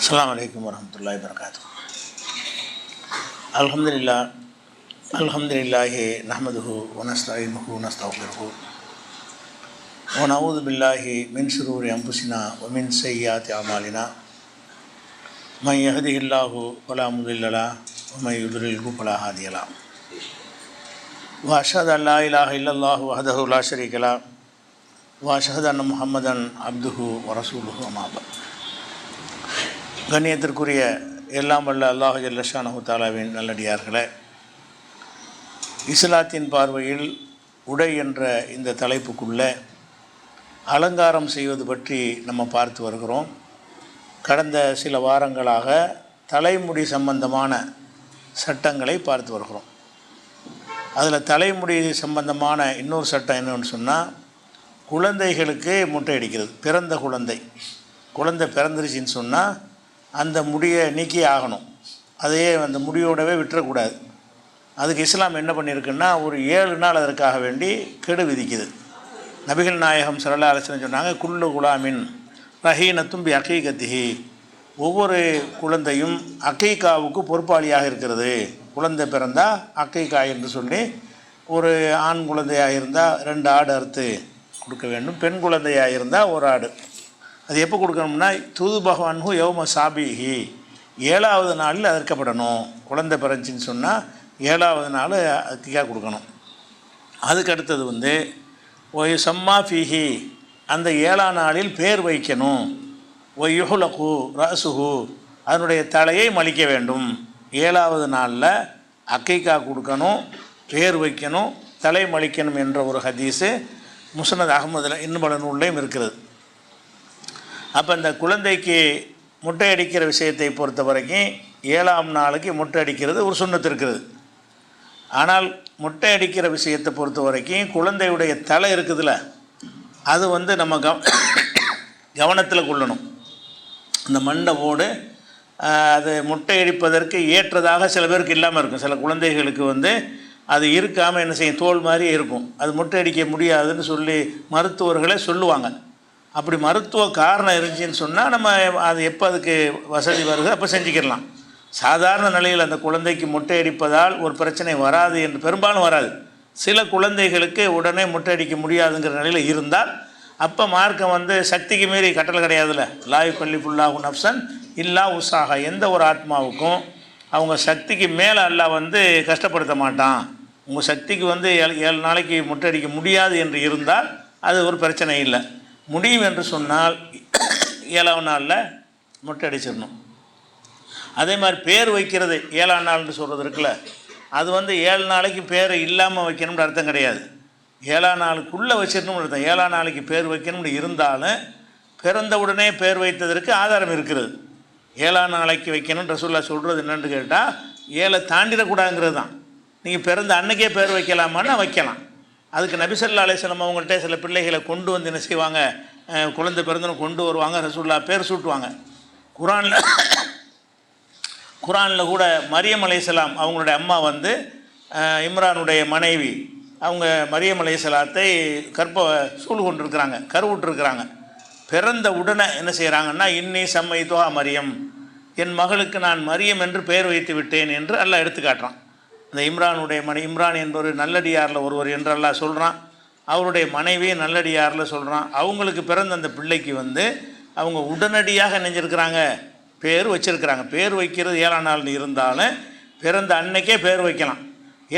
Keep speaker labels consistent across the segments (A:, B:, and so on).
A: அஸ்ஸலாமு அலைக்கும் வரஹ்மத்துல்லாஹி வபரகாத்துஹு. அல்ஹம்துலில்லாஹ் அல்ஹம்துலில்லாஹி நஹ்மதுஹு வ நஸ்தஈனுஹு வ நஸ்தக்ஃபிருஹு வ நஊது பில்லாஹி மின் ஷுரூரி அன்ஃபுஸினா வ மின் ஸய்யிஆத்தி அமாலினா மன் யஹ்திஹில்லாஹு ஃபலா முதில்ல லஹு வ மன் யுத்லில்ஹு ஃபலா ஹாதிய லஹு வ அஷ்ஹது அன் லா இலாஹ இல்லல்லாஹு வஹ்தஹு லா ஷரீக லஹு வ அஷ்ஹது அன்ன முஹம்மதன் அப்துஹு வ ரசூலுஹு அம்மா பஅத். கண்ணியத்திற்குரிய எல்லாம் வல்ல அல்லாஹ் ஜல்ல ஷானஹு தஆலாவின் நல்லடியார்களே, இஸ்லாத்தின் பார்வையில் உடை என்ற இந்த தலைப்புக்குள்ளே அலங்காரம் செய்வது பற்றி நம்ம பார்த்து வருகிறோம். கடந்த சில வாரங்களாக தலைமுடி சம்பந்தமான சட்டங்களை பார்த்து வருகிறோம். அதில் தலைமுடி சம்பந்தமான இன்னொரு சட்டம் என்னன்னு சொன்னால், குழந்தைகளுக்கு முட்டை அடிக்கிறது. பிறந்த குழந்தை பிறந்துருச்சின்னு சொன்னால் அந்த முடியை நீக்கி ஆகணும். அதையே அந்த முடியோடவே விட்டுறக்கூடாது. அதுக்கு இஸ்லாம் என்ன பண்ணியிருக்குன்னா, ஒரு 7 நாள் அதற்காக வேண்டி கெடு விதிக்குது. நபிகள் நாயகம் ஸல்லல்லாஹு அலைஹி வஸல்லம் சொன்னாங்க, குல்லு குலாமின் ரஹீனத்தும் பி அகீகத்திஹி, ஒவ்வொரு குழந்தையும் அகீகாவுக்கு பொறுப்பாளியாக இருக்கிறது. குழந்தை பிறந்தால் அகீகா என்று சொல்லி, ஒரு ஆண் குழந்தையாக இருந்தால் 2 ஆடு அறுத்து கொடுக்க வேண்டும். பெண் குழந்தையாக இருந்தால் 1 ஆடு. அது எப்போ கொடுக்கணும்னா, தூது பகவான்ஹு யௌம சாபிஹி, 7வது நாளில் அறுக்கப்படணும். குழந்தை பிறந்துச்சின்னு சொன்னால் 7வது நாள் அத்திகா கொடுக்கணும். அதுக்கு அடுத்தது ஒய் சம்மா ஃபீஹி, அந்த 7ஆம் நாளில் பேர் வைக்கணும். ஒய் யுஹ்லகு ரஸுஹு, அதனுடைய தலையை மலிக்க வேண்டும். 7வது நாளில் அக்கீகா கொடுக்கணும், பேர் வைக்கணும், தலை மலிக்கணும் என்ற ஒரு ஹதீஸு முஸ்னத் அஹ்மதில் இன்னும் பல நூல்லையும் இருக்கிறது. அப்போ இந்த குழந்தைக்கு முட்டை அடிக்கிற விஷயத்தை பொறுத்த வரைக்கும் 7ஆம் நாளுக்கு முட்டை அடிக்கிறது ஒரு சுன்னத்து இருக்கிறது. ஆனால் முட்டை அடிக்கிற விஷயத்தை பொறுத்த வரைக்கும் குழந்தையுடைய தலை இருக்குதுல்ல, அது நம்ம கவனத்தில் கொள்ளணும். அந்த மண்டை ஓடு அது முட்டை அடிப்பதற்கு ஏற்றதாக சில பேருக்கு இல்லாமல் இருக்கும். சில குழந்தைகளுக்கு அது இருக்காமல் என்ன செய்யும், தோல் மாதிரியே இருக்கும். அது முட்டை அடிக்க முடியாதுன்னு சொல்லி மருத்துவர்களே சொல்லுவாங்க. அப்படி மருத்துவ காரணம் இருந்துச்சின்னு சொன்னால் நம்ம அது எப்போ அதுக்கு வசதி வருது அப்போ செஞ்சுக்கிடலாம். சாதாரண நிலையில் அந்த குழந்தைக்கு முட்டை அடிப்பதால் ஒரு பிரச்சனை வராது என்று பெரும்பாலும் வராது. சில குழந்தைகளுக்கு உடனே முட்டை அடிக்க முடியாதுங்கிற நிலையில் இருந்தால் அப்போ மார்க்கம் சக்திக்கு மீறி கட்டளை கிடையாதுல்ல. லா யுகல்லிஃபுல்லாஹு நஃப்ஸன் இல்லா உஸாஹா, எந்த ஒரு ஆத்மாவுக்கும் அவங்க சக்திக்கு மேலே அல்லாஹ் கஷ்டப்படுத்த மாட்டான். உங்கள் சக்திக்கு 7 நாளைக்கு முட்டை அடிக்க முடியாது என்று இருந்தால் அது ஒரு பிரச்சனை இல்லை. முடியும் என்று சொன்னால் 7ஆம் நாளில் முட்டை அடிச்சிடணும். அதே மாதிரி பேர் வைக்கிறது 7ஆம் நாள்னு சொல்கிறது இருக்குல்ல, அது 7 நாளைக்கு பேர் இல்லாமல் வைக்கணும்னு அர்த்தம் கிடையாது. 7ஆம் நாளுக்குள்ளே வச்சிடணும்னு அர்த்தம். 7ஆம் நாளைக்கு பேர் வைக்கணும்னு இருந்தாலும் பிறந்த உடனே பேர் வைத்ததற்கு ஆதாரம் இருக்கிறது. 7ஆம் நாளைக்கு வைக்கணும்னு ரசூலுல்லாஹ் சொல்கிறது என்னென்னு கேட்டால், 7 தாண்டிடக்கூடாதுங்கிறது தான். நீங்கள் பிறந்த அன்னைக்கே பேர் வைக்கலாமான்னா வைக்கலாம். அதுக்கு நபி ஸல்லல்லாஹு அலைஹி வஸல்லம் அவங்கள்ட்ட சில பிள்ளைகளை கொண்டு என்ன செய்வாங்க, குழந்தை பிறந்தவங்க கொண்டு வருவாங்க, ரசூலுல்லாஹ் பேர் சூட்டுவாங்க. குரானில் கூட மரியம் அலைஹிஸ்ஸலாம் அவங்களுடைய அம்மா இம்ரானுடைய மனைவி, அவங்க மரியம் அலைஹிஸ்ஸலாத்தை சூழ் கொண்டிருக்கிறாங்க, கருவுற்றிருக்கிறாங்க. பிறந்த உடனே என்ன செய்கிறாங்கன்னா, இன்னி சம்மைத்துஹா மரியம், என் மகளுக்கு நான் மரியம் என்று பெயர் வைத்து விட்டேன் என்று அல்லாஹ் எடுத்து காட்டுறான். இந்த இம்ரானுடைய இம்ரான் என்பவர் நல்லடியாரில் ஒருவர் என்று அல்லாஹ் சொல்கிறான். அவருடைய மனைவியை நல்லடியாரில் சொல்கிறான். அவங்களுக்கு பிறந்த அந்த பிள்ளைக்கு அவங்க உடனடியாக நினைஞ்சிருக்கிறாங்க, பேர் வச்சுருக்கிறாங்க. பேர் வைக்கிறது 7ஆம் நாள்னு இருந்தாலும் பிறந்த அன்னைக்கே பேர் வைக்கலாம்.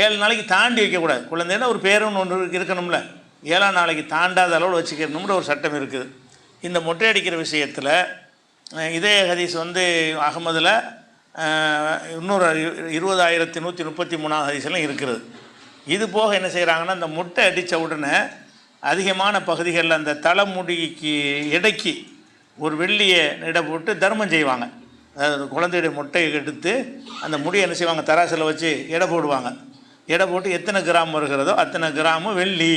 A: 7 நாளைக்கு தாண்டி வைக்கக்கூடாது. குழந்தைன்னா ஒரு பேருன்னு ஒன்று இருக்கணும்ல, 7ஆம் நாளைக்கு தாண்டாத அளவில் வச்சுக்கணும்னு ஒரு சட்டம் இருக்குது. இந்த மொட்டை அடிக்கிற விஷயத்தில் இதே ஹதீஸ் அகமதில் இன்னொரு 20,133 ஹதீஸ்லாம் இருக்கிறது. இது போக என்ன செய்கிறாங்கன்னா, இந்த முட்டை அடித்த உடனே அதிகமான பகுதிகளில் அந்த தலைமுடிக்கு இடைக்கு ஒரு வெள்ளியை இட போட்டு தர்மம் செய்வாங்க. அதாவது குழந்தையுடைய முட்டையை எடுத்து அந்த முடியை என்ன செய்வாங்க, தராசில் வச்சு எடை போடுவாங்க. எடை போட்டு எத்தனை கிராம் வருகிறதோ அத்தனை கிராமு வெள்ளி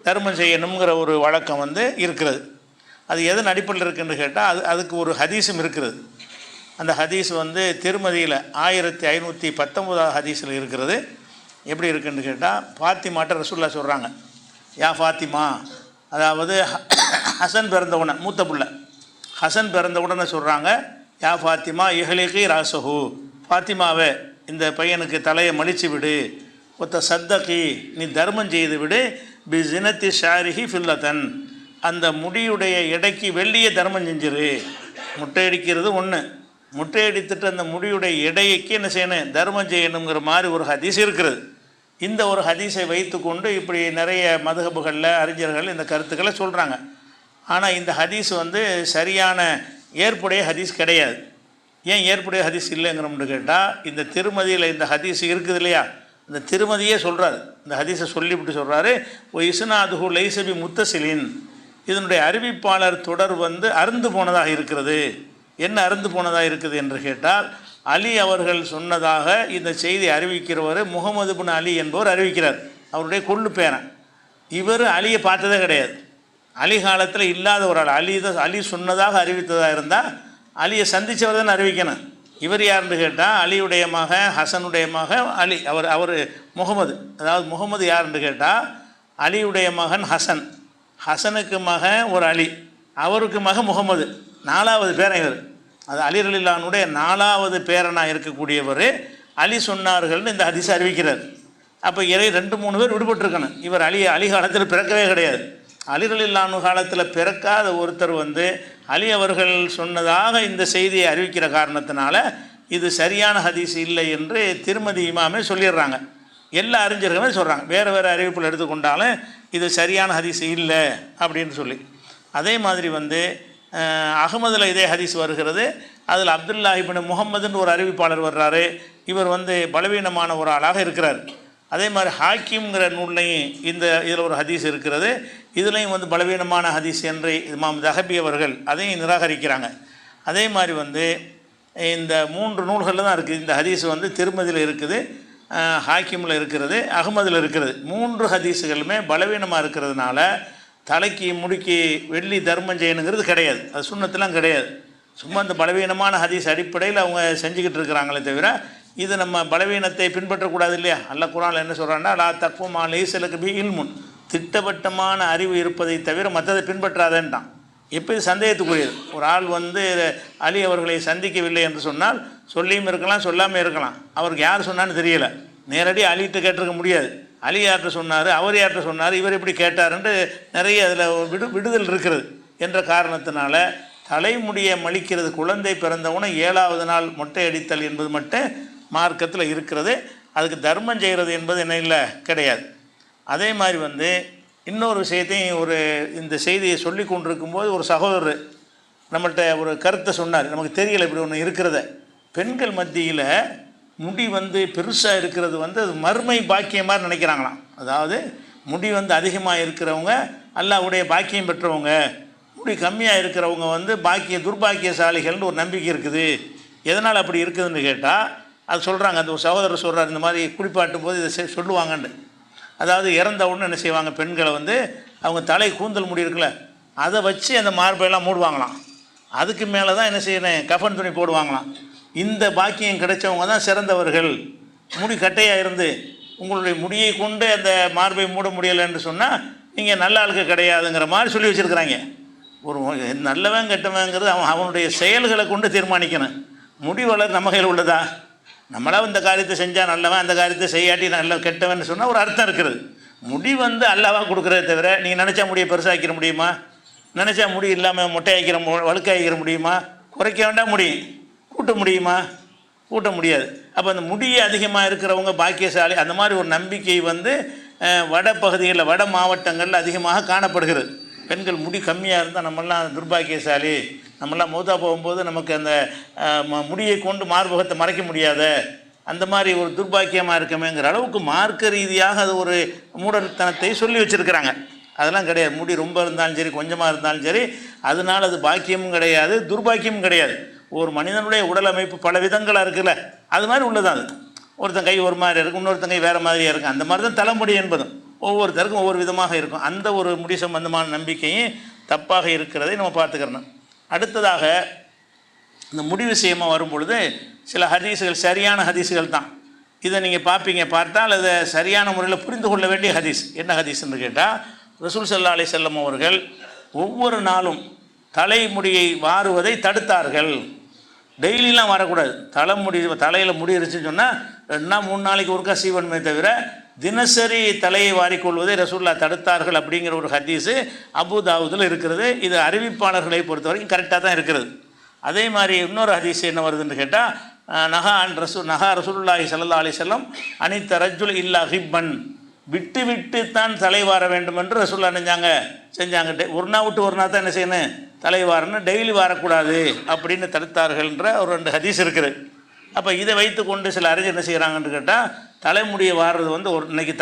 A: தர்மம் செய்யணுங்கிற ஒரு வழக்கம் இருக்கிறது. அது எதன் அடிப்படையில் இருக்குன்னு கேட்டால் அதுக்கு ஒரு ஹதீஸும் இருக்கிறது. அந்த ஹதீஸ் திருமதியில் 1519 ஹதீஸில் இருக்கிறது. எப்படி இருக்குன்னு கேட்டால், ஃபாத்திமாட்ட ரசூலுல்லாஹ் சொல்கிறாங்க, யா ஃபாத்திமா, அதாவது ஹசன் பிறந்த உடனே மூத்த பிள்ளை ஹசன் பிறந்த உடனே சொல்கிறாங்க, யா ஃபாத்திமா இஹ்லிகி ராசஹு, ஃபாத்திமாவே இந்த பையனுக்கு தலையை மலிச்சு விடு, ஒத்த சத்தகி நீ தர்மம் செய்து விடு, பி ஜினத்தி ஷாரிஹி ஃபில்லத்தன் அந்த முடியுடைய எடைக்கு வெள்ளியை தர்மம் செஞ்சிரு. முட்டையடிக்கிறது ஒன்று, முட்டையடித்துட்டு அந்த முடியுடைய எடைக்கு என்ன செய்யணும், தர்மம் செய்யணுங்கிற மாதிரி ஒரு ஹதீஸ் இருக்கிறது. இந்த ஒரு ஹதீஸை வைத்து கொண்டு இப்படி நிறைய மதுஹபுகளில் அறிஞர்கள் இந்த கருத்துக்களை சொல்கிறாங்க. ஆனால் இந்த ஹதீஸ் சரியான ஏற்புடைய ஹதீஸ் கிடையாது. ஏன் ஏற்புடைய ஹதீஸ் இல்லைங்கிறோம்னு கேட்டால், இந்த திருமதியில் இந்த ஹதீஸ் இருக்குது இல்லையா, இந்த திருமதியே சொல்கிறார், இந்த ஹதீஸை சொல்லிவிட்டு சொல்கிறாரு, ஓ இஸ்னாதுஹு லைஸபி முத்தசிலின், இதனுடைய அறிவிப்பாளர் தொடர் அறுந்து போனதாக இருக்கிறது. என்ன அறுந்து போனதாக இருக்குது என்று கேட்டால், அலி அவர்கள் சொன்னதாக இந்த செய்தி அறிவிக்கிறவர் முகமது பின் அலி என்பவர் அறிவிக்கிறார், அவருடைய கொள்ளு பேரன். இவர் அலியை பார்த்ததே கிடையாது, அலி காலத்தில் இல்லாத ஒரு ஆள். அலி சொன்னதாக அறிவித்ததாக இருந்தால் அலியை சந்தித்தவர் தான் அறிவிக்கணும். இவர் யாருன்னு கேட்டால், அலியுடைய மகன் ஹசனுடைய மகன் அலி, அவர் முகமது. அதாவது முகமது யாருன்னு கேட்டால், அலியுடைய மகன் ஹசன், ஹசனுக்கு மகன் ஒரு அலி, அவருக்கு மகன் முகமது, 4வது பேரன் இவர். அது அலி ரலியல்லாஹுடைய 4வது பேரனாக இருக்கக்கூடியவர் அலி சொன்னார்கள்னு இந்த ஹதீஸ் அறிவிக்கிறார். அப்போ 2-3 பேர் விடுபட்டிருக்கணும். இவர் அலி காலத்தில் பிறக்கவே கிடையாது. அலி ரலியல்லாஹு காலத்தில் பிறக்காத ஒருத்தர் அலி அவர்கள் சொன்னதாக இந்த செய்தியை அறிவிக்கிற காரணத்தினால இது சரியான ஹதீஸ் இல்லை என்று திருமதி இமாமே சொல்லிடுறாங்க. எல்லா அறிஞர்களுமே சொல்கிறாங்க, வேறு வேறு அறிவிப்பில் எடுத்துக்கொண்டாலும் இது சரியான ஹதீஸ் இல்லை அப்படின்னு சொல்லி. அதே மாதிரி அகமதில் இதே ஹதீஸ் வருகிறது. அதில் அப்துல்லா இப்னு முஹம்மதுன்னு ஒரு அறிவிப்பாளர் வர்றாரு. இவர் பலவீனமான ஒரு ஆளாக இருக்கிறார். அதே மாதிரி ஹாக்கிம்ங்கிற நூல்லையும் இதில் ஒரு ஹதீஸ் இருக்கிறது. இதுலேயும் பலவீனமான ஹதீஸ் என்று இமாம் தஹபி அவர்கள் அதையும் நிராகரிக்கிறாங்க. அதே மாதிரி இந்த 3 நூல்களில் தான் இருக்குது இந்த ஹதீஸ். திருமதியில் இருக்குது, ஹாக்கிமில் இருக்கிறது, அகமதில் இருக்கிறது. 3 ஹதீஸுகளுமே பலவீனமாக இருக்கிறதுனால தலைக்கு முடிக்கு வெள்ளி தர்மம் செய்யணுங்கிறது கிடையாது, அது சுன்னத்தெலாம் கிடையாது. சும்மா இந்த பலவீனமான ஹதீஸ் அடிப்படையில் அவங்க செஞ்சுக்கிட்டு இருக்கிறாங்களே தவிர இது நம்ம பலவீனத்தை பின்பற்றக்கூடாது இல்லையா. அல்லாஹ் குர்ஆனில் என்ன சொல்கிறான்னா, லா தக்ஃபு மா லைஸ லக பிஹி இல்முன், திட்டவட்டமான அறிவு இருப்பதை தவிர மற்றதை பின்பற்றாதேன்ட்டான். இப்போ இது சந்தேகத்துக்குரியது. ஒரு ஆள் அலி அவர்களை சந்திக்கவில்லை என்று சொன்னால் சொல்லியும் இருக்கலாம், சொல்லாமல் இருக்கலாம். அவருக்கு யார் சொன்னான்னு தெரியலை, நேரடியாக அலிகிட்ட கேட்டிருக்க முடியாது. அலி யார்கிட்ட சொன்னார், அவர் யார்கிட்ட சொன்னார், இவர் எப்படி கேட்டாருன்ட்டு நிறைய அதில் விடுதல் இருக்கிறது என்ற காரணத்தினால தலைமுடியை மலிக்கிறது, குழந்தை பிறந்தவுடனே 7வது நாள் மொட்டை அடித்தல் என்பது மட்டும் மார்க்கத்தில் இருக்கிறது. அதுக்கு தர்மம் செய்கிறது என்பது என்ன இல்லை, கிடையாது. அதே மாதிரி இன்னொரு விஷயத்தையும் இந்த செய்தியை சொல்லி கொண்டிருக்கும்போது ஒரு சகோதரர் நம்மள்கிட்ட ஒரு கருத்தை சொன்னார். நமக்கு தெரியலை இப்படி ஒன்று இருக்கிறத. பெண்கள் மத்தியில் முடி பெருசாக இருக்கிறது அது மறுமை பாக்கியம் மாதிரி நினைக்கிறாங்களாம். அதாவது முடி அதிகமாக இருக்கிறவங்க அல்லாஹ்வுடைய பாக்கியம் பெற்றவங்க, முடி கம்மியாக இருக்கிறவங்க துர்பாக்கியசாலிகள்னு ஒரு நம்பிக்கை இருக்குது. எதனால் அப்படி இருக்குதுன்னு கேட்டால் அது சொல்கிறாங்க. அந்த ஒரு சகோதரர் சொல்கிறார், இந்த மாதிரி குளிப்பாட்டும் போது இதை சொல்லுவாங்கன்னு. அதாவது இறந்த உடனே என்ன செய்வாங்க, பெண்களை அவங்க தலை கூந்தல் முடி இருக்குல்ல அதை வச்சு அந்த மார்பையெல்லாம் மூடுவாங்களாம். அதுக்கு மேலே தான் என்ன செய்யணும், கஃன் துணி போடுவாங்களாம். இந்த பாக்கியம் கிடைச்சவங்க தான் சிறந்தவர்கள். முடி கட்டையாக இருந்து உங்களுடைய முடியை கொண்டு அந்த மார்பை மூட முடியலைன்னு சொன்னால் நீங்கள் நல்ல ஆளுக்கு கிடையாதுங்கிற மாதிரி சொல்லி வச்சுருக்குறாங்க. ஒரு நல்லவன் கெட்டவங்கிறது அவனுடைய செயல்களை கொண்டு தீர்மானிக்கணும். முடி வளர் நம்ம கையில் உள்ளதா, நம்மளாக இந்த காரியத்தை செஞ்சால் நல்லவன், அந்த காரியத்தை செய்யாட்டி நல்ல கெட்டவன் சொன்னால் ஒரு அர்த்தம் இருக்குது. முடி அல்லாவாக கொடுக்குறத தவிர நீங்கள் நினச்சா முடியை பெருசாக்கிற முடியுமா, நினச்சா முடி இல்லாமல் மொட்டையாக்கிற வழுக்காக்கிற முடியுமா, குறைக்க வேண்டாம் முடியும், கூட்ட முடியுமா, கூட்ட முடியாது. அப்போ அந்த முடியை அதிகமாக இருக்கிறவங்க பாக்கியசாலி, அந்த மாதிரி ஒரு நம்பிக்கை வட பகுதிகளில் வட மாவட்டங்களில் அதிகமாக காணப்படுகிறது. பெண்கள் முடி கம்மியாக இருந்தால் நம்மளாம் துர்பாக்கியசாலி, நம்மளாம் மௌத்தா போகும்போது நமக்கு அந்த முடியை கொண்டு மார்பகத்தை மறைக்க முடியாத அந்த மாதிரி ஒரு துர்பாக்கியமாக இருக்கமேங்கிற அளவுக்கு மார்க்க ரீதியாக அது ஒரு மூடத்தனத்தை சொல்லி வச்சுருக்கிறாங்க. அதெல்லாம் கிடையாது. முடி ரொம்ப இருந்தாலும் சரி, கொஞ்சமாக இருந்தாலும் சரி, அதனால் அது பாக்கியமும் கிடையாது, துர்பாக்கியமும் கிடையாது. ஒரு மனிதனுடைய உடல் அமைப்பு பல விதங்களாக இருக்குல்ல, அது மாதிரி உள்ளதான். அது ஒருத்தன் கை ஒரு மாதிரி இருக்கும், இன்னொருத்தன் கை வேறு மாதிரியாக இருக்கும். அந்த மாதிரி தான் தலைமுடி என்பதும் ஒவ்வொருத்தருக்கும் ஒவ்வொரு விதமாக இருக்கும். அந்த ஒரு முடி சம்பந்தமான நம்பிக்கையும் தப்பாக இருக்கிறதை நம்ம பார்த்துக்கிறணும். அடுத்ததாக இந்த முடி விஷயமாக வரும்பொழுது சில ஹதீஸுகள் சரியான ஹதீஸுகள் தான். இதை நீங்கள் பார்த்தால் அதை சரியான முறையில் புரிந்து கொள்ள வேண்டிய ஹதீஸ். என்ன ஹதீஸ்ன்னு கேட்டால், ரசூல் ஸல்லல்லாஹு அலைஹி வஸல்லம் அவர்கள் ஒவ்வொரு நாளும் தலைமுடியை வாருவதை தடுத்தார்கள். டெய்லிலாம் வரக்கூடாது. தலையில் முடி இருந்துச்சுன்னு சொன்னால் 2-3 நாளைக்கு ஒருக்கா சீவன்மே தவிர தினசரி தலையை வாரிக்கொள்வதை ரசூலுல்லாஹ் தடுத்தார்கள் அப்படிங்கிற ஒரு ஹதீஸு அபூ தாவூதில் இருக்கிறது. இது அறிவிப்பாளர்களை பொறுத்த வரைக்கும் கரெக்டாக தான் இருக்கிறது. அதே மாதிரி இன்னொரு ஹதீஸ் என்ன வருதுன்னு கேட்டால், நஹா ரசூலுல்லாஹி ஸல்லல்லாஹு அலைஹி வஸல்லம் அனித்த ரஜுல் இல்லா ஹிப்பன், விட்டு விட்டு தான் தலை வார வேண்டும் என்று ரசூலுல்லாஹ் செஞ்சாங்க. ஒரு நாள் விட்டு ஒரு நாள் தான் என்ன செய்யணும், தலை வாரணும், டெய்லி வாரக்கூடாது அப்படின்னு தடுத்தார்கள்ன்ற ஒரு 2 ஹதீஸ் இருக்குது. அப்போ இதை வைத்து கொண்டு சில அறிஞர் என்ன செய்கிறாங்கன்னு கேட்டால், தலைமுடியை வாடுறது வந்து இன்னைக்கு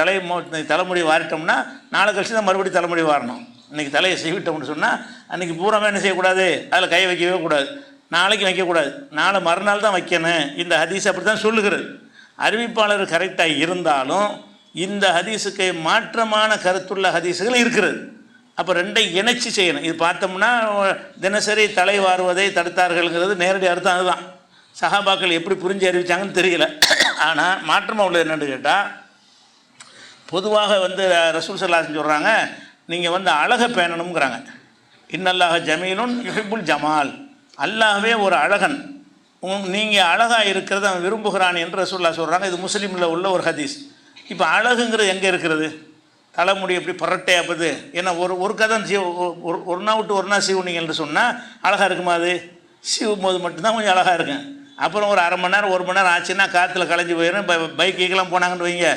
A: தலைமுடியை வாரிட்டோம்னா நாளை கழிச்சு தான் மறுபடியும் தலைமுடி வாரணும். இன்றைக்கி தலையை செய்விட்டோம்னு சொன்னால் அன்றைக்கி பூராமே என்ன செய்யக்கூடாது, அதில் கை வைக்கவே கூடாது, நாளைக்கு வைக்கக்கூடாது, நாளை மறுநாள் தான் வைக்கணும். இந்த ஹதீஸ் அப்படி தான் சொல்லுகிறது. அறிவிப்பாளர் கரெக்டாக இருந்தாலும் இந்த ஹதீஸுக்கு மாற்றமான கருத்துள்ள ஹதீஸுகள் இருக்கிறது. அப்போ 2ஐயும் இணைச்சி செய்யணும். இது பார்த்தோம்னா தினசரி தலை வாருவதை தடுத்தார்கள்ங்கிறது நேரடி அர்த்தம் அதுதான். சஹாபாக்கள் எப்படி புரிஞ்சு அறிவிச்சாங்கன்னு தெரியல. ஆனால் மாற்றமாக உள்ளது என்னென்னு கேட்டால், பொதுவாக வந்து ரசூல் ஸல்லல்லாஹு அலைஹி சொல்கிறாங்க, நீங்கள் வந்து அழகை பேணணுங்கிறாங்க. இன்னல்லாஹ ஜமீலுன் யுஹிப்புல் ஜமால், அல்லாஹ்வே ஒரு அழகன், நீங்கள் அழகாக இருக்கிறத அவன் விரும்புகிறான் என்று ரசூலுல்லாஹ் சொல்கிறாங்க. இது முஸ்லீமில் உள்ள ஒரு ஹதீஸ். இப்போ அழகுங்கிறது எங்கே இருக்கிறது? தலைமுடி எப்படி பரட்டையாக போகுது? ஏன்னா ஒரு கதை ஒரு நாள் விட்டு ஒரு நாள் சீவுனீங்க என்று சொன்னால் அழகாக இருக்குமா? அது சீவும் போது மட்டும்தான் கொஞ்சம் அழகாக இருக்கும். அப்புறம் ஒரு அரை மணி நேரம் 1 மணி நேரம் ஆச்சுன்னா காற்றுல களைஞ்சி போயிடும். பைக்கெல்லாம் போனாங்கன்னு வைங்க,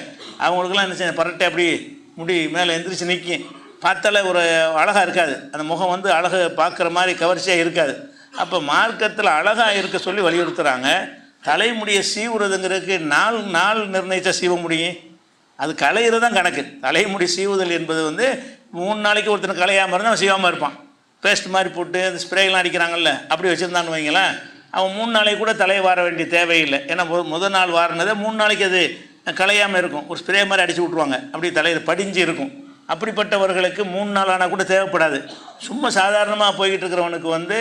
A: அவங்களுக்குலாம் என்ன செய்ய, பரட்டை அப்படி முடி மேலே எந்திரிச்சு நிற்கும், பார்த்தாலே ஒரு அழகாக இருக்காது. அந்த முகம் வந்து அழகு பார்க்குற மாதிரி கவர்ச்சியாக இருக்காது. அப்போ மார்க்கத்தில் அழகாக இருக்க சொல்லி வலியுறுத்துகிறாங்க. தலைமுடியை சீவுறதுங்கிறதுக்கு நாள் நிர்ணயித்தா சீவ முடியும்? அது களையிறது தான் கணக்கு. தலைமுடி சீவுதல் என்பது வந்து 3 நாளைக்கு ஒருத்தனை களையாமல் இருந்தால் அவன் சீவாமல் இருப்பான். பேஸ்ட் மாதிரி போட்டு அந்த ஸ்ப்ரேலாம் அடிக்கிறாங்கல்ல, அப்படி வச்சுருந்தான்னு வைங்களேன், அவன் 3 நாளைக்கு கூட தலையை வார வேண்டிய தேவையில்லை. ஏன்னா முதல் நாள் வாரினதை 3 நாளைக்கு அது களையாமல் இருக்கும். ஒரு ஸ்ப்ரே மாதிரி அடித்து விட்ருவாங்க, அப்படி தலையில் படிஞ்சு இருக்கும். அப்படிப்பட்டவர்களுக்கு 3 நாள் ஆனால் கூட தேவைப்படாது. சும்மா சாதாரணமாக போய்கிட்டு இருக்கிறவனுக்கு வந்து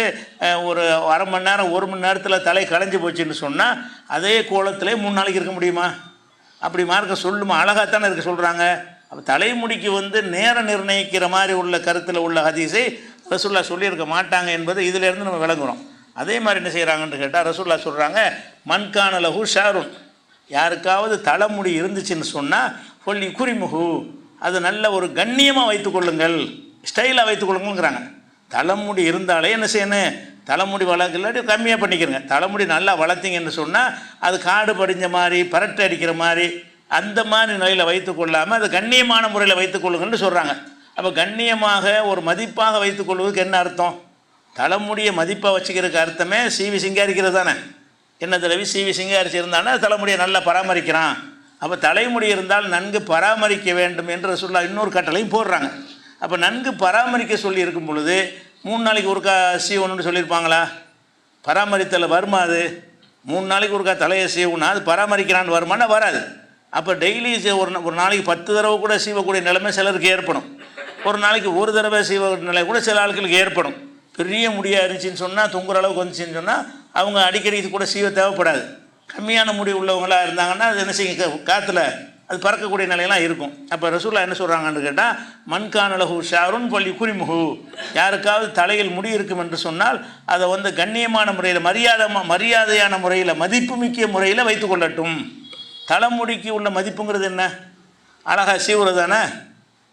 A: ஒரு அரை மணி நேரம் 1 மணி நேரத்தில் தலை களைஞ்சி போச்சுன்னு சொன்னால் அதே கோலத்திலே 3 நாளைக்கு இருக்க முடியுமா? அப்படி மார்க்க சொல்லுமா? அழகாகத்தானே இருக்க சொல்கிறாங்க. அப்போ தலைமுடிக்கு வந்து நேரம் நிர்ணயிக்கிற மாதிரி உள்ள கருத்தில் உள்ள ஹதீஸை ரசூலுல்லாஹ் சொல்லியிருக்க மாட்டாங்க என்பது இதிலேருந்து நம்ம விளங்குறோம். அதே மாதிரி என்ன செய்கிறாங்கன்னு கேட்டால், ரசூலுல்லாஹ் சொல்கிறாங்க, மன்கான லஹு ஷாருன், யாருக்காவது தலைமுடி இருந்துச்சுன்னு சொன்னால் சொல்லி குறிமுகு, அது நல்ல ஒரு கண்ணியமாக வைத்துக்கொள்ளுங்கள், ஸ்டைலாக வைத்துக்கொள்ளுங்கிறாங்க. தலைமுடி இருந்தாலே என்ன செய்யணும், தலைமுடி வளர்க்க இல்லாட்டி கம்மியாக பண்ணிக்கிறங்க. தலைமுடி நல்லா வளர்த்திங்கன்னு சொன்னால் அது காடு படிஞ்ச மாதிரி பரட்டை அடிக்கிற மாதிரி அந்த மாதிரி நிலையில் வைத்துக்கொள்ளாமல் அது கண்ணியமான முறையில் வைத்துக்கொள்ளுங்கள்னு சொல்கிறாங்க. அப்போ கண்ணியமாக ஒரு மதிப்பாக வைத்துக்கொள்வதுக்கு என்ன அர்த்தம்? தலைமுடியை மதிப்பாக வச்சுக்கிறதுக்கு அர்த்தமே சீவி சிங்காரிக்கிறது தானே. என்ன தலைவி சீவி சிங்காரிச்சு இருந்தானா தலைமுடியை நல்லா பராமரிக்கிறான். அப்போ தலைமுடி இருந்தால் நன்கு பராமரிக்க வேண்டும் என்று ரசூலுல்லாஹ் இன்னொரு கட்டளையும் போடுறாங்க. அப்போ நன்கு பராமரிக்க சொல்லி இருக்கும் பொழுது 3 நாளைக்கு ஒருக்கா சீவணும்னு சொல்லியிருப்பாங்களா? பராமரித்தலை வருமா? அது 3 நாளைக்கு ஒருக்கா தலையை சீவுனா அது பராமரிக்கிறான்னு வருமானா? வராது. அப்போ டெய்லி ஒரு நாளைக்கு 10 தடவை கூட சீவக்கூடிய நிலைமை சிலருக்கு ஏற்படும். ஒரு நாளைக்கு 1 தடவை சீவ நிலை கூட சில ஆட்களுக்கு ஏற்படும். பெரிய முடியாக இருந்துச்சின்னு சொன்னால், தொங்குற அளவுக்கு வந்துச்சின்னு சொன்னால் அவங்க அடிக்கடி இது கூட சீவ தேவைப்படாது. கம்மியான முடி உள்ளவங்களாக இருந்தாங்கன்னா அது என்ன செய்யும், காற்றுல அது பறக்கக்கூடிய நிலையெல்லாம் இருக்கும். அப்போ ரசூலுல்லாஹ் என்ன சொல்கிறாங்கன்னு கேட்டால், மன்கான லஹு ஷாருன் பள்ளி குறிமுகு, யாருக்காவது தலையில் முடி இருக்கும் என்று சொன்னால் அதை வந்து கண்ணியமான முறையில் மரியாதையான முறையில் மதிப்புமிக்க முறையில் வைத்து கொள்ளட்டும். தலைமுடிக்கு உள்ள மதிப்புங்கிறது என்ன? அழகாக சீவுறது தானே.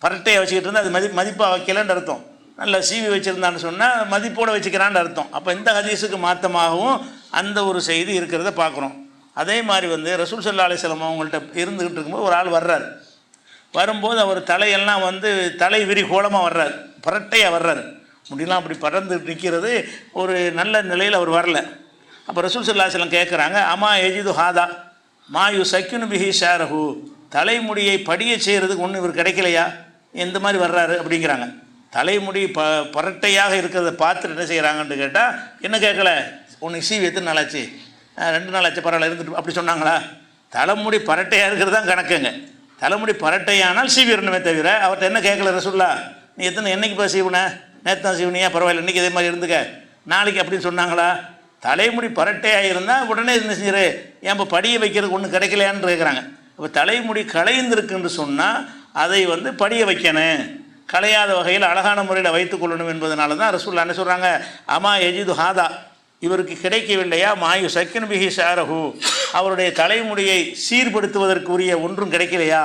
A: பரட்டையை வச்சுக்கிட்டு இருந்தால் அது மதிப்பாக வைக்கலன்னு அர்த்தம். நல்லா சீவி வச்சுருந்தான்னு சொன்னால் மதிப்போடு வச்சுக்கிறான்னு அர்த்தம். அப்போ இந்த ஹதீஸுக்கு மாற்றமாகவும் அந்த ஒரு செய்தி இருக்கிறத பார்க்குறோம். அதே மாதிரி வந்து ரசூல் ஸல்லல்லாஹு அலைஹி வஸல்லம் அவங்கள்ட்ட இருந்துக்கிட்டு இருக்கும்போது ஒரு ஆள் வர்றார். வரும்போது அவர் தலையெல்லாம் வந்து தலை விரி கோலமாக வர்றார், பரட்டையாக வர்றார், முடியெல்லாம் அப்படி பறந்து நிற்கிறது. ஒரு நல்ல நிலையில் அவர் வரல. அப்போ ரசூல் ஸல்லல்லாஹு அலைஹி வஸல்லம் கேட்குறாங்க, அம்மா எஜிது ஹாதா மாயு சக்கினு பிஹி ஷாரஹு, தலைமுடியை படிய செய்கிறதுக்கு ஒன்றும் இவர் கிடைக்கலையா, எந்த மாதிரி வர்றாரு அப்படிங்கிறாங்க. தலைமுடி பரட்டையாக இருக்கிறத பார்த்துட்டு என்ன செய்கிறாங்கன்னு கேட்டால், என்ன கேட்கல, உனக்கு சீவி எத்தனை நாள் ஆச்சு? 2 நாள் ஆச்சு, பரவாயில்ல இருந்துட்டு அப்படி சொன்னாங்களா? தலைமுடி பரட்டையாக இருக்கிறது தான் கணக்குங்க. தலைமுடி பரட்டையானால் சீவிடணுமே தவிர அவர்கிட்ட என்ன கேட்கல ரசூலுல்லாஹ், நீ என்னைக்கு இப்போ சீவுன, நேற்று தான் சீவுனியா, பரவாயில்ல இன்றைக்கி இதே மாதிரி இருந்துக்க, நாளைக்கு அப்படின்னு சொன்னாங்களா? தலைமுடி பரட்டையாக இருந்தால் உடனே என்ன செஞ்சிரு, ஏன் இப்போ படிய வைக்கிறதுக்கு ஒன்றும் கிடைக்கலையான்னு கேட்குறாங்க. இப்போ தலைமுடி களைந்திருக்குன்னு சொன்னால் அதை வந்து படிய வைக்கணும், களையாத வகையில் அழகான முறையில் வைத்துக்கொள்ளணும் என்பதனால தான் ரசூலுல்லாஹ் என்ன சொல்கிறாங்க, அம்மா எஜிது ஹாதா, இவருக்கு கிடைக்கவில்லையா மாயு சக்கின் பிஹி ஷாரஹு, அவருடைய தலைமுடியை சீர்படுத்துவதற்குரிய ஒன்றும் கிடைக்கலையா?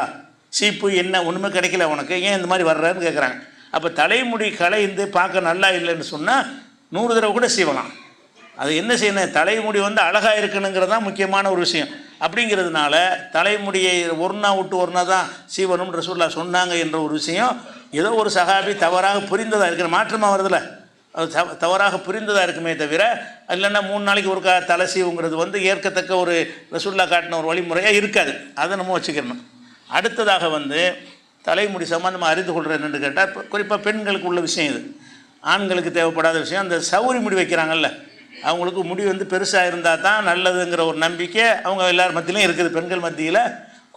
A: சீப்பு என்ன ஒன்றுமே கிடைக்கல உனக்கு, ஏன் இந்த மாதிரி வர்றன்னு கேட்குறாங்க. அப்போ தலைமுடி களைந்து பார்க்க நல்லா இல்லைன்னு சொன்னால் 100 தடவை கூட சீவலாம். அது என்ன செய்யணும், தலைமுடி அழகாக இருக்கணுங்கிறது தான் முக்கியமான ஒரு விஷயம். அப்படிங்கிறதுனால தலைமுடியை ஒரு நாள் விட்டு ஒரு நாள் தான் சீவனும் ரசூலுல்லாஹ் சொன்னாங்க என்ற ஒரு விஷயம் ஏதோ ஒரு சஹாபி தவறாக புரிந்ததாக இருக்கிற மாற்றமாக வருதில்ல, அது தவறாக புரிந்ததாக இருக்குமே தவிர, இல்லைன்னா 3 நாளைக்கு ஒரு தலை சீவுங்கிறது ஏற்கத்தக்க ஒரு ரசூலுல்லாஹ் காட்டின ஒரு வழிமுறையாக இருக்காது. அதை நம்ம வச்சுக்கிறணும். அடுத்ததாக தலைமுடி சம்மந்தமாக அறிந்து கொள்கிறேன் என்று கேட்டால், குறிப்பாக பெண்களுக்கு உள்ள விஷயம் இது, ஆண்களுக்கு தேவைப்படாத விஷயம். அந்த சௌரி முடி வைக்கிறாங்கல்ல, அவங்களுக்கு முடி பெருசாக இருந்தால் தான் நல்லதுங்கிற ஒரு நம்பிக்கை அவங்க எல்லார் மத்தியிலையும் இருக்குது. பெண்கள் மத்தியில்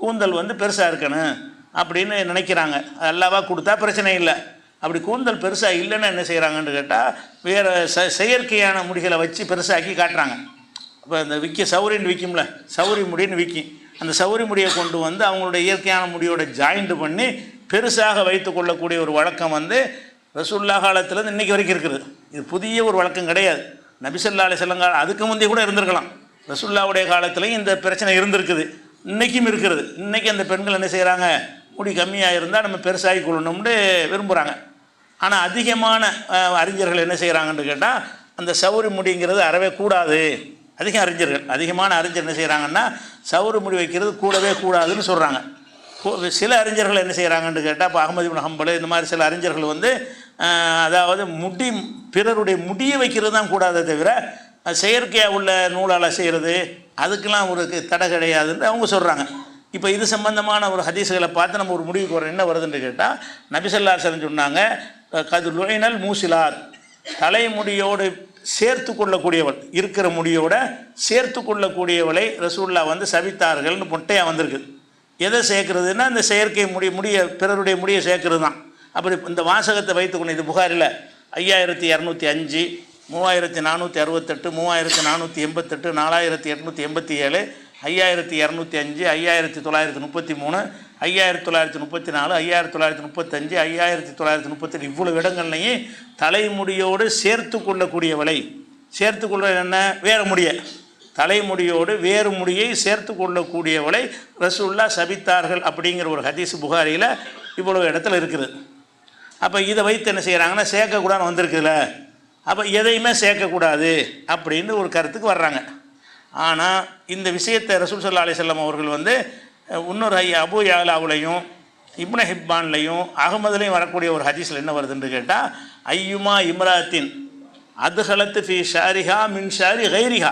A: கூந்தல் பெருசாக இருக்கணும் அப்படின்னு நினைக்கிறாங்க. அல்லாவா கொடுத்தா பிரச்சனை இல்லை. அப்படி கூந்தல் பெருசாக இல்லைன்னா என்ன செய்கிறாங்கன்னு கேட்டால், வேறு செயற்கையான முடிகளை வச்சு பெருசாக்கி காட்டுறாங்க. இப்போ இந்த சௌரின்னு விற்கும்ல, சௌரி முடின்னு விற்கும். அந்த சௌரி முடியை கொண்டு அவங்களுடைய இயற்கையான முடியோட ஜாயிண்ட் பண்ணி பெருசாக வைத்து கொள்ளக்கூடிய ஒரு வழக்கம் ரசூலுல்லாஹ் காலத்துலேருந்து இன்றைக்கி வரைக்கும் இருக்குது. இது புதிய ஒரு வழக்கம் கிடையாது. நபி ஸல்லல்லாஹு அலைஹி வஸல்லம் அதுக்கு முந்தைய கூட இருந்திருக்கலாம். ரசூலுல்லாஹ்வுடைய காலத்துலேயும் இந்த பிரச்சனை இருந்திருக்குது, இன்றைக்கும் இருக்கிறது. இன்றைக்கி அந்த பெண்கள் என்ன செய்கிறாங்க, முடி கம்மியாக இருந்தால் நம்ம பெருசாகி கொள்ளணும்னு விரும்புகிறாங்க. ஆனால் அதிகமான அறிஞர்கள் என்ன செய்கிறாங்கன்னு கேட்டால், அந்த சௌரி முடிங்கிறது அறவே கூடாது. அதிகமான அறிஞர் என்ன செய்கிறாங்கன்னா, சௌரி முடி வைக்கிறது கூடவே கூடாதுன்னு சொல்கிறாங்க. சில அறிஞர்கள் என்ன செய்கிறாங்கன்னு கேட்டால், இப்போ அஹ்மது இப்னு ஹம்பல் இந்த மாதிரி சில அறிஞர்கள் அதாவது பிறருடைய முடியை வைக்கிறது தான் கூடாதே தவிர, செயற்கையாக உள்ள நூலால் செய்கிறது அதுக்கெல்லாம் ஒரு தடை கிடையாதுன்னு அவங்க சொல்கிறாங்க. இப்போ இது சம்பந்தமான ஒரு ஹதீஸுகளை பார்த்து நம்ம ஒரு முடிவுக்கு வரோம். என்ன வருதுன்னு கேட்டால், நபி ஸல்லல்லாஹு அலைஹி வஸல்லம் சொன்னாங்க, கது லுஇனல் மூசிலாத், தலைமுடியோடு சேர்த்து கொள்ளக்கூடியவள், இருக்கிற முடியோட சேர்த்து கொள்ளக்கூடியவளை ரசூலுல்லாஹ் சபித்தார்கள்னு மொட்டையாக வந்திருக்கு. எதை சேர்க்குறதுன்னா, இந்த செயற்கை முடியை பிறருடைய முடியை சேர்க்கறது தான். அப்படி இந்த வாசகத்தை வைத்துக்கொண்டு, இது புகாரில் 5205, 3468, 3488, 4887, 5205, 5933, 5934, 5935, 5938 இவ்வளவு இடங்கள்லையும் தலைமுடியோடு சேர்த்து கொள்ளக்கூடியவளை, சேர்த்து கொள்ள என்ன வேறு முடியை, தலைமுடியோடு வேறு முடியை சேர்த்து கொள்ளக்கூடியவளை ரசூலுல்லாஹ் சபித்தார்கள் அப்படிங்கிற ஒரு ஹதீஸ் புகாரியில் இவ்வளவு இடத்துல இருக்குது. அப்போ இதை வைத்து என்ன செய்கிறாங்கன்னா, சேர்க்கக்கூடாதுன்னு வந்திருக்குதுல்ல, அப்போ எதையுமே சேர்க்கக்கூடாது அப்படின்னு ஒரு கருத்துக்கு வர்றாங்க. ஆனால் இந்த விஷயத்தை ரசூல் ஸல்லல்லாஹு அலைஹி வஸல்லம் அவர்கள் இன்னொரு அபூ யாலாவுலையும் இப்னு ஹிப்பான்லையும் அகமதுலையும் வரக்கூடிய ஒரு ஹதீஸில் என்ன வருதுன்னு கேட்டால், ஐயுமா இம்ராத்தின் அதுஹலத்து ஃபி ஷாரிஹா மின் ஷாரி கைரிஹா,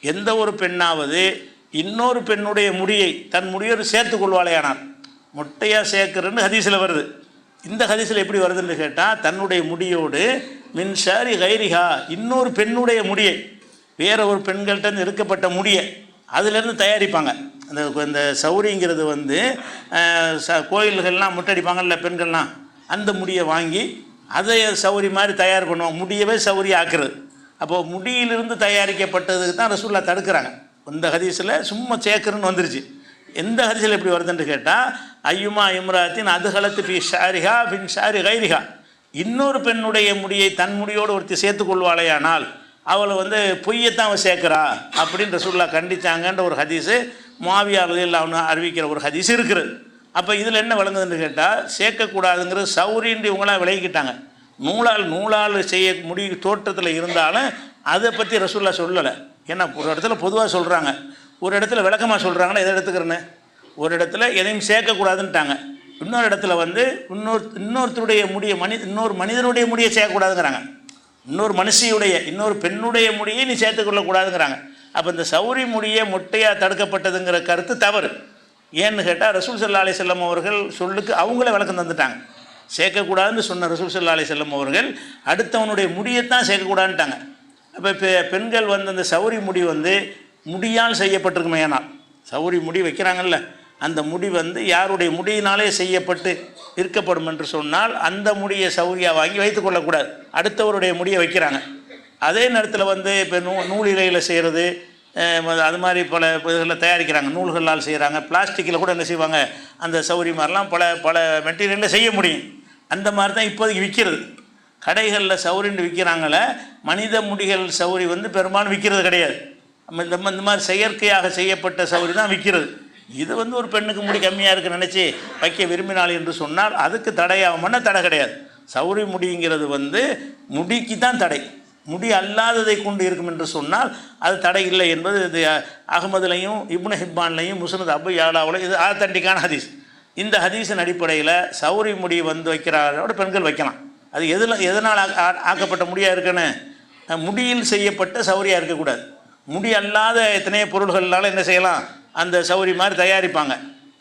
A: எந்த ஒரு பெண்ணாவது இன்னொரு பெண்ணுடைய முடியை தன் முடியோடு சேர்த்து கொள்வாளையானார், மொட்டையாக சேர்க்குறன்னு ஹதீஸில் வருது. இந்த ஹதீஸில் எப்படி வருதுன்னு கேட்டால், தன்னுடைய முடியோடு மின் ஷாரி கைரிஹா, இன்னொரு பெண்ணுடைய முடியை, வேறு ஒரு பெண்கள்கிட்ட இருக்கப்பட்ட முடியை அதிலேருந்து தயாரிப்பாங்க. இந்த சௌரிங்கிறது கோயில்கள்லாம் முட்டடிப்பாங்கல்ல பெண்கள்லாம், அந்த முடியை வாங்கி அதை சௌரி மாதிரி தயார் பண்ணுவாங்க, முடியவே சௌரி ஆக்குறது. அப்போது முடியிலிருந்து தயாரிக்கப்பட்டதுக்கு தான் ரசூலுல்லாஹ் தடுக்கிறாங்க. இந்த ஹதீஸில் சும்மா சேர்க்குறன்னு வந்துருச்சு. எந்த ஹதீஸில் எப்படி வருதுன்னு கேட்டால், ஐயுமா இம்ராத்தின் அதுஹலத்து ஃபி ஷாரிஹா பின் ஷாரி கைரிஹா, இன்னொரு பெண்ணுடைய முடியை தன் முடியோடு ஒருத்தி சேர்த்து கொள்வாளையானால் அவளை பொய்யத்தான் அவள் சேர்க்குறா அப்படின்னு ரசூலுல்லாஹ் கண்டித்தாங்கன்ற ஒரு ஹதீஸு முஆவியா ரலியல்லாஹு அன்ஹு அறிவிக்கிற ஒரு ஹதீஸ் இருக்குது. அப்போ இதில் என்ன வழங்குதுன்னு கேட்டால், சேர்க்கக்கூடாதுங்கிறது சௌரின்னு இவங்களாம் விலகிக்கிட்டாங்க. நூலால் செய்ய முடிவு தோற்றத்தில் இருந்தாலும் அதை பற்றி ரசூலுல்லாஹ் சொல்லலை. ஏன்னா ஒரு இடத்துல பொதுவாக சொல்கிறாங்க, ஒரு இடத்துல விளக்கமாக சொல்கிறாங்கன்னா எதை எடுத்துக்கிறேன்னு, ஒரு இடத்துல எதையும் சேர்க்கக்கூடாதுன்ட்டாங்க, இன்னொரு இடத்துல இன்னொருத்தருடைய முடியை இன்னொரு மனிதனுடைய முடியை சேர்க்கக்கூடாதுங்கிறாங்க, இன்னொரு மனுஷியுடைய இன்னொரு பெண்ணுடைய முடியை நீ சேர்த்துக்கொள்ளக்கூடாதுங்கிறாங்க. அப்போ இந்த சௌரி முடியை மொட்டையாக தடுக்கப்பட்டதுங்கிற கருத்து தவறு. ஏன்னு கேட்டால், ரசூல் ஸல்லல்லாஹு அலைஹி வஸல்லம் அவர்கள் சொல்லுக்கு அவங்களே விளக்கம் தந்துட்டாங்க. சேர்க்கக்கூடாதுன்னு சொன்ன ரசூல் ஸல்லல்லாஹு அலைஹி வஸல்லம் அவர்கள் அடுத்தவனுடைய முடியைத்தான் சேர்க்கக்கூடாதுன்ட்டாங்க. அப்போ பெண்கள் அந்த சௌரி முடி முடியால் செய்யப்பட்டிருக்குமே, ஏனால் சௌரி முடி வைக்கிறாங்கல்ல, அந்த முடி யாருடைய முடியினாலே செய்யப்பட்டு இருக்கப்படும் என்று சொன்னால் அந்த முடியை சௌரியாக வாங்கி வைத்து கொள்ளக்கூடாது, அடுத்தவருடைய முடியை வைக்கிறாங்க. அதே நேரத்தில் இப்போ நூல் இலையில் செய்கிறது, அது மாதிரி பல இதில் தயாரிக்கிறாங்க, நூல்களால் செய்கிறாங்க, பிளாஸ்டிக்கில் கூட என்ன செய்வாங்க, அந்த சௌரி மாதிரிலாம் பல மெட்டீரியலில் செய்ய முடியும். அந்த மாதிரி தான் இப்போதைக்கு விற்கிறது. கடைகளில் சௌரின்னு விற்கிறாங்களே, மனித முடிகள் சௌரி வந்து பெரும்பாலும் விற்கிறது கிடையாது. நம்ம இந்த மாதிரி செயற்கையாக செய்யப்பட்ட சௌரி தான் விற்கிறது. இது வந்து ஒரு பெண்ணுக்கு முடி கம்மியாக இருக்குன்னு நினச்சி வைக்க விரும்பினாள் என்று சொன்னால் அதுக்கு தடையாகும்னா தடை கிடையாது. சௌரி முடிங்கிறது வந்து முடிக்கு தான் தடை. முடி அல்லாததை கொண்டு இருக்கும் என்று சொன்னால் அது தடை இல்லை என்பது இது அகமதுலையும் இப்னு ஹிப்பான்லையும் முஸ்னத் அபு யாலாவில் இது ஆத்தன்டிக்கான ஹதீஸ். இந்த ஹதீஸின் அடிப்படையில் சௌரி முடி வந்து வைக்கிறாரோட பெண்கள் வைக்கலாம். அது எதனால் ஆக்கப்பட்ட முடியாக இருக்குன்னு, முடியில் செய்யப்பட்ட சௌரியாக இருக்கக்கூடாது. முடி அல்லாத எத்தனையோ பொருள்களால் என்ன செய்யலாம், அந்த சௌரி மாதிரி தயாரிப்பாங்க.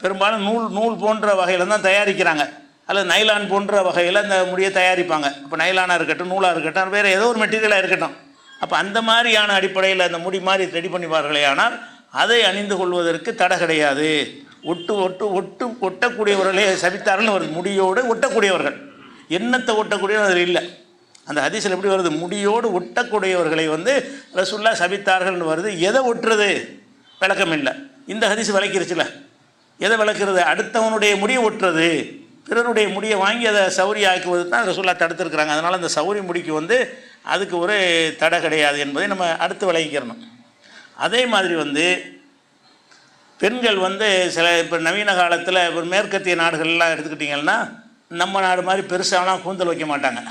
A: பெரும்பாலும் நூல் போன்ற வகையில் தான் தயாரிக்கிறாங்க, அல்லது நைலான் போன்ற வகையில் அந்த முடியை தயாரிப்பாங்க. இப்போ நைலானாக இருக்கட்டும், நூலாக இருக்கட்டும், வேறு ஏதோ ஒரு மெட்டீரியலாக இருக்கட்டும். அப்போ அந்த மாதிரியான அடிப்படையில் அந்த முடி மாதிரி ரெடி பண்ணிப்பார்களே, ஆனால் அதை அணிந்து கொள்வதற்கு தடை கிடையாது. ஒட்டக்கூடியவர்களே சபித்தார்கள் வருது. முடியோடு ஒட்டக்கூடியவர்கள், எண்ணத்தை ஒட்டக்கூடியவர்கள் அதில் இல்லை. அந்த ஹதீஸில் எப்படி வருது, முடியோடு ஒட்டக்கூடியவர்களை வந்து ரசூல்லா சபித்தார்கள்னு வருது. எதை ஒட்டுறது விளக்கம் இல்லை. இந்த ஹதீஸ் விளக்கிருச்சுல, எதை விளக்குறது, அடுத்தவனுடைய முடியை ஒட்டுறது, பிறருடைய முடியை வாங்கி அதை சௌரி ஆக்குவது தான் ரசூல்லா தடுத்துருக்குறாங்க. அதனால் அந்த சௌரி முடிக்கு வந்து அதுக்கு ஒரு தடை கிடையாது என்பதை நம்ம அடுத்து விளங்கிக்கிறணும். அதே மாதிரி வந்து பெண்கள் வந்து சில இப்போ நவீன காலத்தில் ஒரு மேற்கத்திய நாடுகள்லாம் எடுத்துக்கிட்டிங்கன்னா, நம்ம நாடு மாதிரி பெருசாலாம் கூந்தல் வைக்க மாட்டாங்க.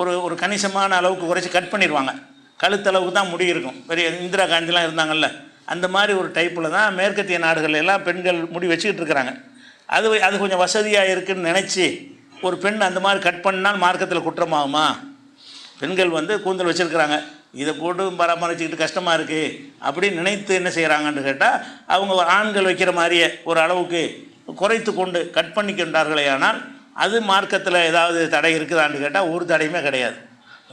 A: ஒரு கணிசமான அளவுக்கு குறைச்சி கட் பண்ணிடுவாங்க. கழுத்தளவுக்கு தான் முடி இருக்கும். பெரிய இந்திரா காந்திலாம் இருந்தாங்கல்ல, அந்த மாதிரி ஒரு டைப்பில் தான் மேற்கத்திய நாடுகள் எல்லாம் பெண்கள் முடி வச்சுக்கிட்டு இருக்கிறாங்க. அது கொஞ்சம் வசதியாக இருக்குதுன்னு நினச்சி ஒரு பெண் அந்த மாதிரி கட் பண்ணால் மார்க்கத்தில் குற்றமாகுமா? பெண்கள் வந்து கூந்தல் வச்சுருக்கிறாங்க, இதை போட்டு பராமரிச்சுக்கிட்டு கஷ்டமாக இருக்குது அப்படின்னு நினைத்து என்ன செய்கிறாங்கன்னு கேட்டால், அவங்க ஆண்கள் வைக்கிற மாதிரியே ஒரு அளவுக்கு குறைத்து கொண்டு கட் பண்ணிக்கின்றார்களே. ஆனால் அது மார்க்கத்தில் ஏதாவது தடை இருக்குதான்னு கேட்டால் ஒரு தடையுமே கிடையாது.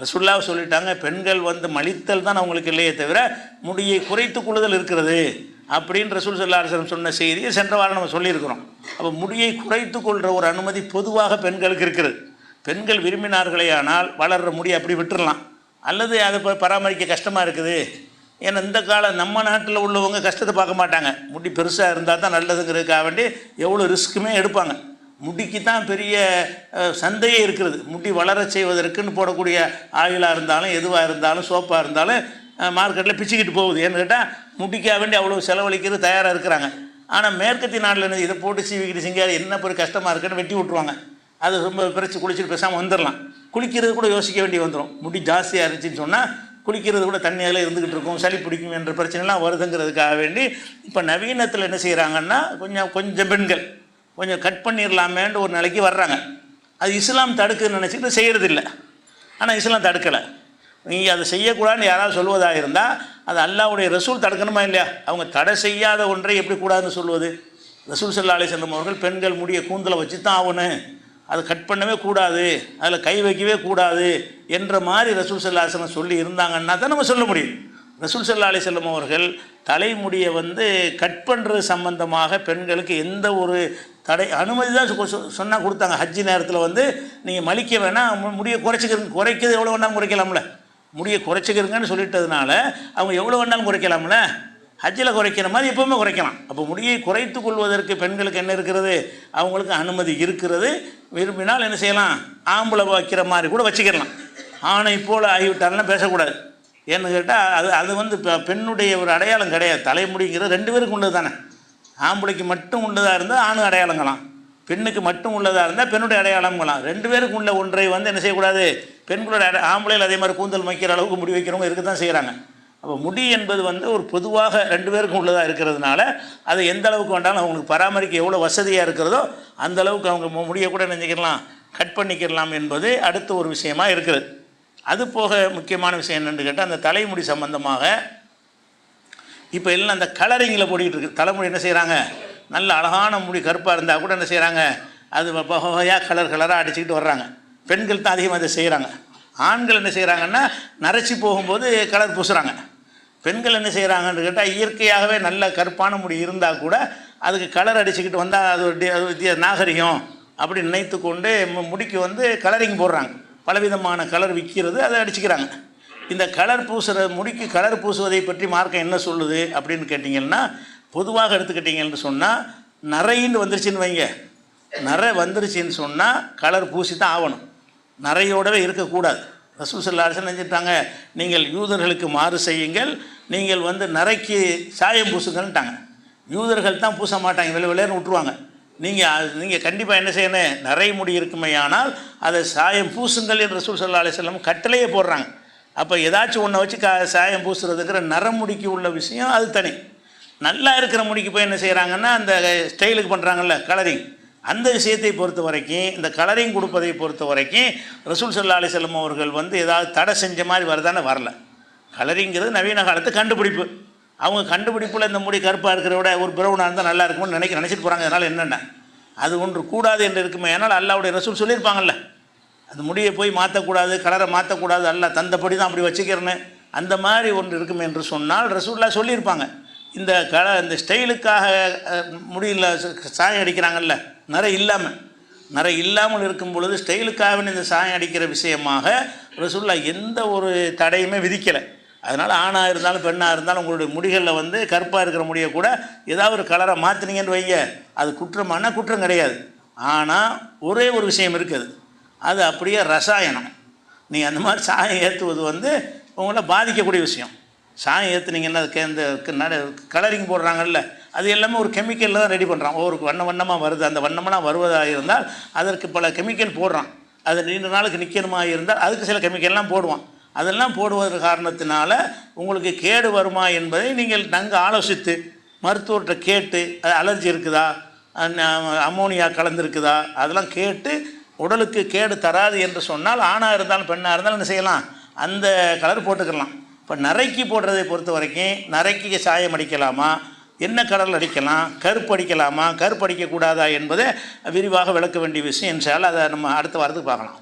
A: ரசூலுல்லாஹ் சொல்லிட்டாங்க, பெண்கள் வந்து மலித்தல் தான் அவங்களுக்கு இல்லையே தவிர முடியை குறைத்து கொள்ளுதல் இருக்கிறது அப்படின்னு ரசூல் ஸல்லல்லாஹு அலைஹி வஸல்லம் சொன்ன செய்தியை சென்ற வாரம் நம்ம சொல்லியிருக்கிறோம். அப்போ முடியை குறைத்து கொள்கிற ஒரு அனுமதி பொதுவாக பெண்களுக்கு இருக்கிறது. பெண்கள் விரும்பினார்களே ஆனால் வளர்கிற முடியை அப்படி விட்டுடலாம், அல்லது அதை பராமரிக்க கஷ்டமாக இருக்குது. ஏன்னா இந்த காலம் நம்ம நாட்டில் உள்ளவங்க கஷ்டத்தை பார்க்க மாட்டாங்க. முடி பெருசாக இருந்தால் தான் நல்லதுங்கிறதுக்காக வேண்டி எவ்வளோ ரிஸ்க்குமே எடுப்பாங்க. முடிக்கு தான் பெரிய சந்தையே இருக்கிறது. முடி வளர செய்வதற்குன்னு போடக்கூடிய ஆயிலாக இருந்தாலும் எதுவாக இருந்தாலும் சோப்பாக இருந்தாலும் மார்க்கெட்டில் பிச்சுக்கிட்டு போகுது. ஏன்னு கேட்டால் முடிக்காக வேண்டி அவ்வளோ செலவழிக்கிறது தயாராக இருக்கிறாங்க. ஆனால் மேற்கத்திய நாட்டில் என்ன, இதை போட்டு சீவிக்கிட்டு சிங்காரி என்ன பெரிய கஷ்டமாக இருக்குன்னு வெட்டி விட்ருவாங்க. அது ரொம்ப பிரித்து குளிச்சுட்டு பேசாமல் வந்துடலாம். குளிக்கிறது கூட யோசிக்க வேண்டி வந்துடும். முடி ஜாஸ்தியாக இருந்துச்சுன்னு சொன்னால் குளிக்கிறது கூட தண்ணியில் இருந்துக்கிட்டு இருக்கும், சளி பிடிக்கும் என்ற பிரச்சனைலாம் வருதுங்கிறதுக்காக வேண்டி இப்போ நவீனத்தில் என்ன செய்கிறாங்கன்னா, கொஞ்சம் பெண்கள் கொஞ்சம் கட் பண்ணிடலாமேன்னு ஒரு நிலைக்கு வர்றாங்க. அது இஸ்லாம் தடுக்குன்னு நினச்சிக்கிட்டு செய்கிறதில்லை. ஆனால் இஸ்லாம் தடுக்கலை. நீங்கள் அதை செய்யக்கூடாதுன்னு யாராவது சொல்வதாக இருந்தால் அது அல்லாஹ்வுடைய ரசூல் தடுக்கணுமா இல்லையா? அவங்க தடை செய்யாத ஒன்றை எப்படி கூடாதுன்னு சொல்வது? ரசூல் ஸல்லல்லாஹு அலைஹி வஸல்லம் அவர்கள் பெண்கள் முடிய கூந்தலை வச்சு தான் ஆகணும், அதை கட் பண்ணவே கூடாது, அதில் கை வைக்கவே கூடாது என்ற மாதிரி ரசூல் ஸல்லல்லாஹு அலைஹி வஸல்லம் சொல்லி இருந்தாங்கன்னா தான் நம்ம சொல்ல முடியும். ரசூல் ஸல்லல்லாஹு அலைஹி வஸல்லம் அவர்கள் தலைமுடியை வந்து கட் பண்ணுறது சம்பந்தமாக பெண்களுக்கு எந்த ஒரு தடை அனுமதி தான் சொன்னால் கொடுத்தாங்க. ஹஜ்ஜி நேரத்தில் வந்து நீங்கள் மலிக்க வேணாம், முடியை குறைக்கிறது எவ்வளோ வேணாலும் குறைக்கலாம்ல, முடியை குறைச்சிக்கிறங்கன்னு சொல்லிட்டதுனால அவங்க எவ்வளோ வேணாலும் குறைக்கலாம்ல. ஹஜ்ஜில் குறைக்கிற மாதிரி எப்போவுமே குறைக்கலாம். அப்போ முடியை குறைத்து கொள்வதற்கு பெண்களுக்கு என்ன இருக்கிறது, அவங்களுக்கு அனுமதி இருக்கிறது. விரும்பினால் என்ன செய்யலாம், ஆம்பளை வைக்கிற மாதிரி கூட வச்சுக்கிடலாம். ஆணை போல் ஆகிவிட்டாலும் பேசக்கூடாது. ஏன்னு கேட்டால் அது வந்து பெண்ணுடைய ஒரு அடையாளம் கிடையாது. தலைமுடிங்கிறது ரெண்டு பேருக்கு உள்ளது தானே. ஆம்பளைக்கு மட்டும் உள்ளதாக இருந்தால் ஆணு அடையாளங்களாம், பெண்ணுக்கு மட்டும் உள்ளதாக இருந்தால் பெண்ணுடைய அடையாளங்களாம். ரெண்டு பேருக்கு உள்ள ஒன்றை வந்து என்ன செய்யக்கூடாது, பெண்களோட ஆம்பளையில் அதே மாதிரி கூந்தல் வைக்கிற அளவுக்கு முடி வைக்கிறவங்க இருக்க தான் செய்கிறாங்க. அப்போ முடி என்பது வந்து ஒரு பொதுவாக ரெண்டு பேருக்கும் உள்ளதாக இருக்கிறதுனால அதை எந்த அளவுக்கு வேண்டாலும் அவங்களுக்கு பராமரிக்க எவ்வளோ வசதியாக இருக்கிறதோ அந்த அளவுக்கு அவங்க முடியை கூட நினைச்சிக்கலாம், கட் பண்ணிக்கிடலாம் என்பது அடுத்த ஒரு விஷயமாக இருக்குது. அது போக முக்கியமான விஷயம் என்னென்னு கேட்டால், அந்த தலைமுடி சம்பந்தமாக இப்போ எல்லாம் அந்த கலரிங்கில் போட்டிகிட்டு இருக்குது. தலைமுடி என்ன செய்கிறாங்க, நல்ல அழகான முடி கருப்பாக இருந்தால் கூட என்ன செய்கிறாங்க, அது வகையாக கலராக அடிச்சுக்கிட்டு வர்றாங்க. பெண்கள் தான் அதிகமாக இதை செய்கிறாங்க. ஆண்கள் என்ன செய்கிறாங்கன்னா நரைச்சி போகும்போது கலர் பூசுகிறாங்க. பெண்கள் என்ன செய்கிறாங்கன்னு கேட்டால், இயற்கையாகவே நல்ல கருப்பான முடி இருந்தால் கூட அதுக்கு கலர் அடிச்சுக்கிட்டு வந்தால் அது ஒரு நாகரிகம் அப்படி நினைத்து கொண்டு முடிக்கு வந்து கலரிங் போடுறாங்க. பலவிதமான கலர் விற்கிறது, அதை அடிச்சுக்கிறாங்க. இந்த கலர் பூசுகிற முடிக்கு கலர் பூசுவதை பற்றி மார்க்கம் என்ன சொல்லுது அப்படின்னு கேட்டிங்கன்னா, பொதுவாக எடுத்துக்கிட்டிங்கன்னு சொன்னால், நரைன்னு வந்துருச்சுன்னு வைங்க, நரை வந்துருச்சுன்னு சொன்னால் கலர் பூசி தான் ஆகணும். நரையோடவே இருக்கக்கூடாது. ரசூல் ஸல்லல்லாஹு அலைஹி வஸல்லம் செஞ்சுட்டாங்க, நீங்கள் யூதர்களுக்கு மாறு செய்யுங்கள், நீங்கள் வந்து நரைக்கு சாயம் பூசுங்கன்ட்டாங்க. யூதர்கள் தான் பூச மாட்டாங்க, வெளியேன்னு விட்டுருவாங்க. நீங்கள் கண்டிப்பாக என்ன செய்யணும், நரை முடி இருக்குமே ஆனால் அதை சாயம் பூசுங்கள் என்று ரசூல் ஸல்லல்லாஹு அலைஹி வஸல்லம் கட்டளையே போடுறாங்க. அப்போ ஏதாச்சும் ஒன்றை வச்சு சாயம் பூசுறதுங்கிற நரமுடிக்கு உள்ள விஷயம் அது தனி. நல்லா இருக்கிற முடிக்கு போய் என்ன செய்கிறாங்கன்னா அந்த ஸ்டைலுக்கு பண்ணுறாங்கல்ல கலரிங், அந்த விஷயத்தை பொறுத்த வரைக்கும், இந்த கலரிங் கொடுப்பதை பொறுத்த வரைக்கும் ரசூல் ஸல்லல்லாஹு அலைஹி வஸல்லம் அவர்கள் வந்து ஏதாவது தடை செஞ்ச மாதிரி வருதானே வரல. கலரிங்கிறது நவீன காலத்து கண்டுபிடிப்பு. அவங்க கண்டுபிடிப்பில் இந்த முடி கருப்பாக இருக்கிற விட ஒரு பிரவுனாக இருந்தால் நல்லா இருக்கும்னு நினச்சிட்டு போகிறாங்க. அதனால் என்னென்ன அது ஒன்று கூடாது என்று இருக்குமே. ஆனால் அல்லாஹ்வுடைய ரசூல் சொல்லியிருப்பாங்கல்ல, அந்த முடியை போய் மாற்றக்கூடாது, கலரை மாற்றக்கூடாது, அல்லாஹ் தந்தபடி தான் அப்படி வச்சுக்கிறேன்னு அந்த மாதிரி ஒன்று இருக்குமே என்று சொன்னால் ரசூலுல்லாஹ் சொல்லியிருப்பாங்க. இந்த ஸ்டைலுக்காக முடியல சாயம் அடிக்கிறாங்கல்ல, நிறை இல்லாமல் இருக்கும் பொழுது ஸ்டைலுக்காக இந்த சாயம் அடிக்கிற விஷயமாக ரசூலுல்லாஹ் எந்த ஒரு தடையுமே விதிக்கலை. அதனால் ஆணாக இருந்தாலும் பெண்ணாக இருந்தாலும் உங்களுடைய முடிகளில் வந்து கருப்பாக இருக்கிற முடியை கூட ஏதாவது ஒரு கலரை மாற்றினீங்கன்னு வைங்க, அது குற்றமான குற்றம் கிடையாது. ஆனால் ஒரே ஒரு விஷயம் இருக்குது, அது அப்படியே ரசாயனம். நீங்கள் அந்த மாதிரி சாயம் ஏற்றுவது வந்து உங்களை பாதிக்கக்கூடிய விஷயம். சாயம் ஏற்றுனீங்கன்னா இந்த கலரிங் போடுறாங்கல்ல, அது எல்லாமே ஒரு கெமிக்கலில் தான் ரெடி பண்ணுறான். ஒரு வண்ணமாக வருது, அந்த வண்ணமாக வருவதாக இருந்தால் அதற்கு பல கெமிக்கல் போடுறான். அது நீண்ட நாளுக்கு நிற்கணுமாக இருந்தால் அதுக்கு சில கெமிக்கல்லாம் போடுவான். அதெல்லாம் போடுவதற்கு காரணத்தினால உங்களுக்கு கேடு வருமா என்பதை நீங்கள் நன்கு ஆலோசித்து மருத்துவர்கிட்ட கேட்டு, அது அலர்ஜி இருக்குதா, அமோனியா கலந்துருக்குதா, அதெல்லாம் கேட்டு உடலுக்கு கேடு தராது என்று சொன்னால் ஆணாக இருந்தாலும் பெண்ணாக இருந்தாலும் என்ன செய்யலாம், அந்த கலர் போட்டுக்கலாம். இப்போ நரைக்கு போடுறதை பொறுத்த வரைக்கும் நரைக்கு சாயம் அடிக்கலாமா, என்ன கலரில் அடிக்கலாம், கருப்பு அடிக்கலாமா, கருப்பு அடிக்கக்கூடாதா என்பதை விரிவாக விளக்க வேண்டிய விஷயம். இன்ஷா அல்லாஹ் அதை நம்ம அடுத்த வாரத்துக்கு பார்க்கலாம்.